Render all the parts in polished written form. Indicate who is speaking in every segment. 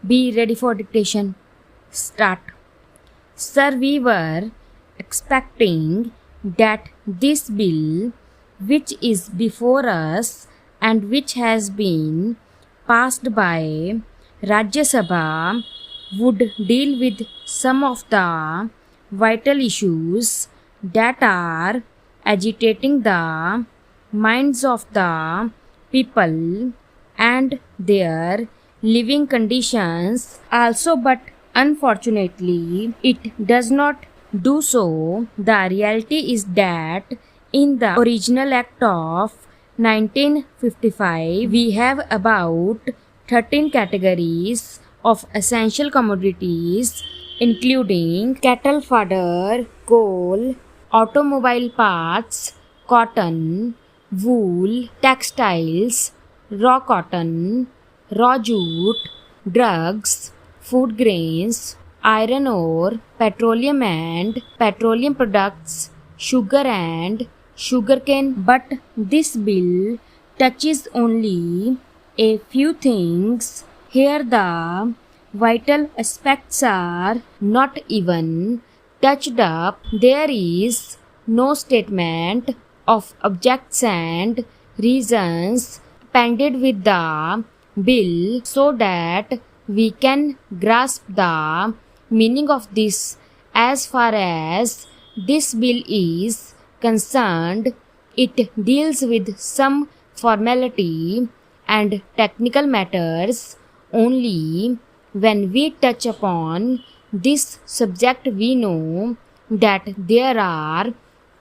Speaker 1: Be ready for dictation. Start. Sir, we were expecting that this bill, which is before us and which has been passed by Rajya Sabha, would deal with some of the vital issues that are agitating the minds of the people and their living conditions also, but unfortunately it does not do so. The reality is that in the original act of 1955 we have about 13 categories of essential commodities, including cattle fodder, coal, automobile parts, cotton, wool, textiles, raw cotton, raw jute, drugs, food grains, iron ore, petroleum and petroleum products, sugar and sugarcane. But this bill touches only a few things. Here the vital aspects are not even touched up. There is no statement of objects and reasons appended with the bill so that we can grasp the meaning of this. As far as this bill is concerned, it deals with some formality and technical matters only. When we touch upon this subject, we know that there are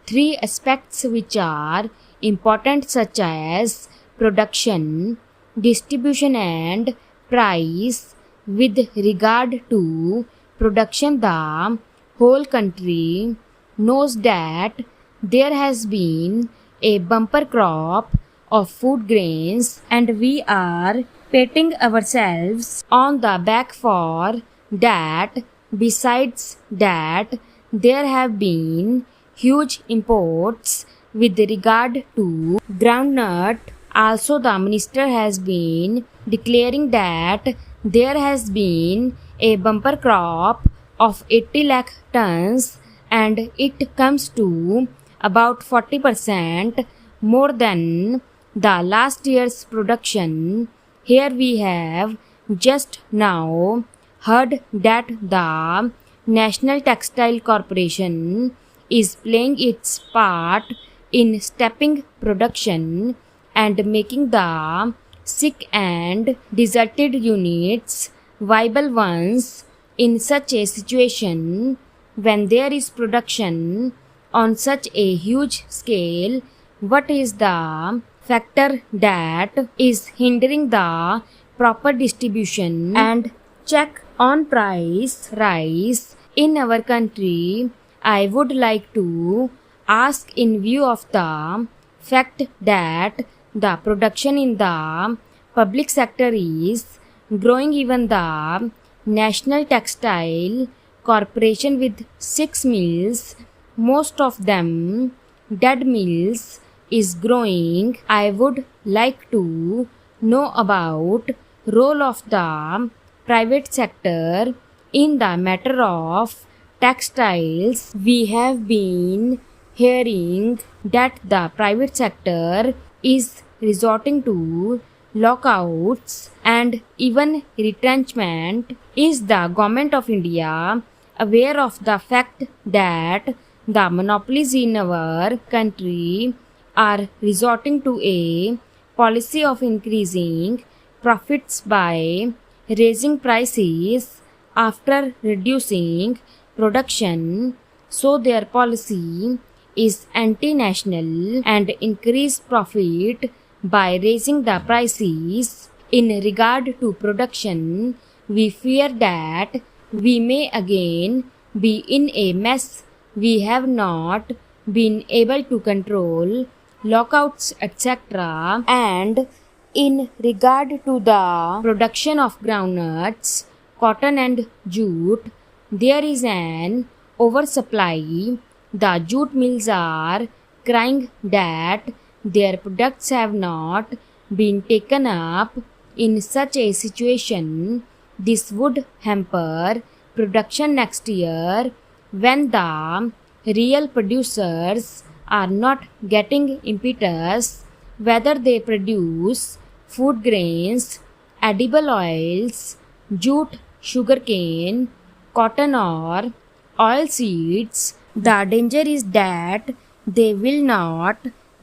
Speaker 1: three aspects which are important, such as production, distribution and price. With regard to production, the whole country knows that there has been a bumper crop of food grains, and we are patting ourselves on the back for that. Besides that, there have been huge imports with regard to groundnut. Also, the minister has been declaring that there has been a bumper crop of 80 lakh tons, and it comes to about 40% more than the last year's production. Here we have just now heard that the National Textile Corporation is playing its part in stepping production and making the sick and deserted units viable ones. In such a situation, when there is production on such a huge scale, what is the factor that is hindering the proper distribution and check on price rise in our country? I would like to ask, in view of the fact that the production in the public sector is growing, even the National Textile Corporation with 6 mills, most of them dead mills, is growing. I would like to know about role of the private sector in the matter of textiles. We have been hearing that the private sector is resorting to lockouts and even retrenchment. Is the government of India aware of the fact that the monopolies in our country are resorting to a policy of increasing profits by raising prices after reducing production? So their policy is anti-national and increase profit by raising the prices. In regard to production, we fear that we may again be in a mess. We have not been able to control lockouts, etc. And in regard to the production of groundnuts, cotton and jute, there is an oversupply. The jute mills are crying that their products have not been taken up. In such a situation, This would hamper production next year when the real producers are not getting impetus, whether they produce food grains, edible oils, jute, sugarcane, cotton, or oil seeds. The danger is that they will not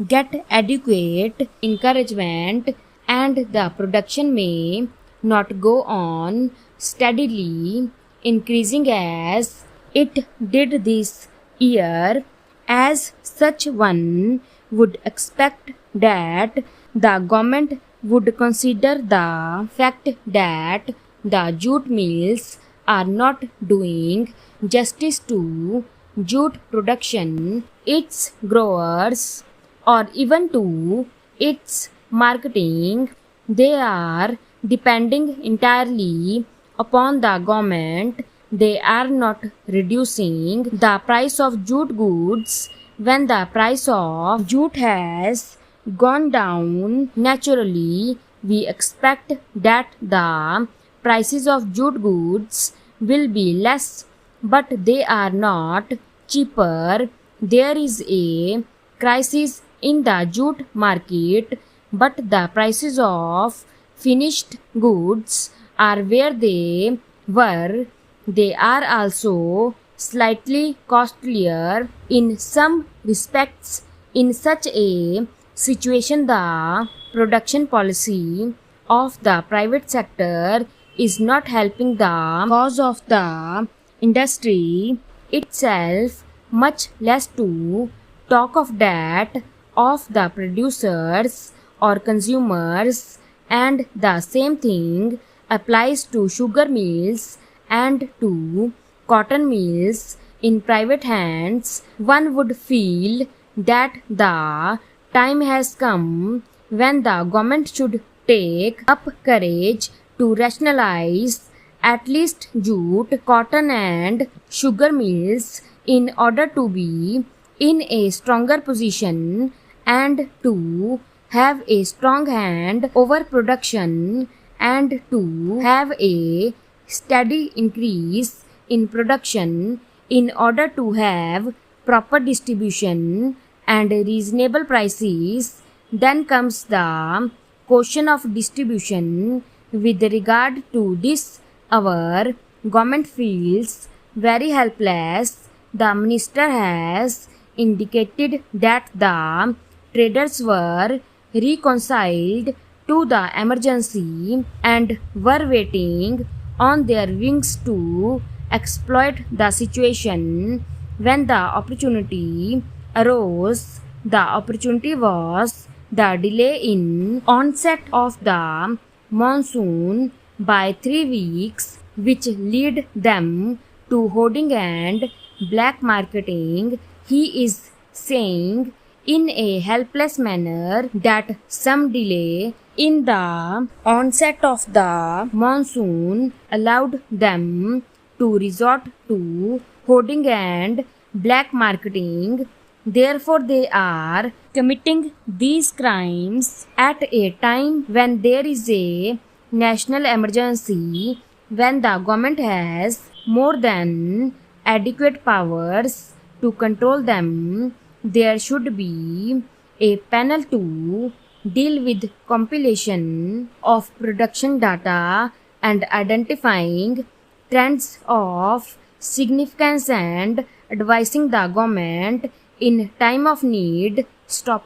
Speaker 1: get adequate encouragement and the production may not go on steadily increasing as it did this year, as such one would expect that the government would consider the fact that the jute mills are not doing justice to jute production, its growers, or even to its marketing. They are depending entirely upon the government. They are not reducing the price of jute goods when the price of jute has gone down. Naturally, we expect that the prices of jute goods will be less, but they are not cheaper. There is a crisis in the jute market, but the prices of finished goods are where they were. They are also slightly costlier in some respects. In such a situation, the production policy of the private sector is not helping the cause of the industry itself, much less to talk of that of the producers or consumers, and the same thing applies to sugar mills and to cotton mills in private hands. One would feel that the time has come when the government should take up courage to rationalize at least jute, cotton, and sugar mills in order to be in a stronger position and to have a strong hand over production and to have a steady increase in production in order to have proper distribution and reasonable prices. Then comes the question of distribution. With regard to this, our government feels very helpless. The minister has indicated that the traders were reconciled to the emergency and were waiting on their wings to exploit the situation when the opportunity arose. The opportunity was the delay in onset of the monsoon by 3 weeks, which led them to hoarding and black marketing. He is saying in a helpless manner that some delay in the onset of the monsoon allowed them to resort to hoarding and black marketing. Therefore, they are committing these crimes at a time when there is a national emergency, when the government has more than adequate powers to control them. There should be a panel to deal with compilation of production data and identifying trends of significance and advising the government in time of need. Stop.